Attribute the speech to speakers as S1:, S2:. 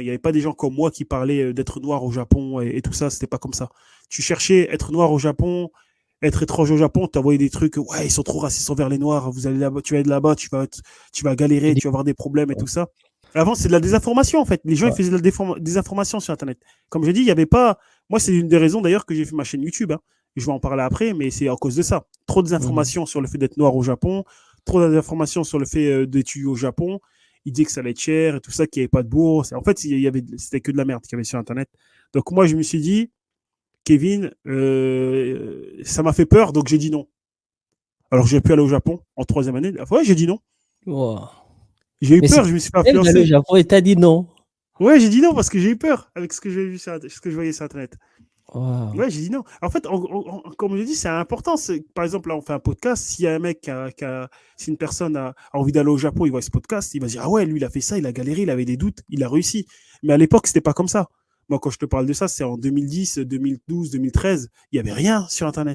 S1: Il n'y avait pas des gens comme moi qui parlaient d'être noir au Japon et tout ça. C'était pas comme ça. Tu cherchais être noir au Japon, être étranger au Japon, tu envoyais des trucs. Ouais, ils sont trop racistes envers les noirs. Vous allez là-bas, tu vas être là-bas, tu vas
S2: Et
S1: galérer,
S2: des-
S1: tu vas avoir des problèmes et tout ça. Avant, c'est de la désinformation en fait. Les gens ils
S2: ouais.
S1: faisaient de la désinformation sur Internet. Comme je dis, il y avait pas. Moi, c'est une des raisons d'ailleurs que j'ai fait ma chaîne YouTube, hein. Je vais en parler après, mais c'est à cause de ça. Trop de
S2: Mhm.
S1: désinformations sur le fait d'être noir au Japon, trop d'informations sur le fait d'étudier au Japon. Il disait que ça allait être cher et tout ça, qu'il n'y avait pas de bourse. En fait, c'était que de la merde qu'il y avait sur Internet. Donc moi, je me suis dit, Kevin, ça m'a fait peur, donc j'ai dit non. Alors j'ai pu aller au Japon en troisième année. Ouais, j'ai dit non.
S2: Wow.
S1: J'ai eu
S2: Mais c'est
S1: peur, je me suis fait
S2: elle dans le
S1: influencer.
S2: Japon et t'as dit non.
S1: Ouais, j'ai dit non parce que j'ai eu peur avec ce que j'ai vu ce que je voyais sur Internet.
S2: Wow.
S1: Ouais, j'ai dit non. En fait, comme je dis, c'est important. Par exemple, là, on fait un podcast. S'il y a un mec si une personne a envie d'aller au Japon, il voit ce podcast, il va dire, ah ouais, lui, il a fait ça, il a galéré, il avait des doutes, il a réussi. Mais à l'époque, c'était pas comme ça. Moi, quand je te parle de ça, c'est en 2010, 2012, 2013. Il y avait rien sur Internet.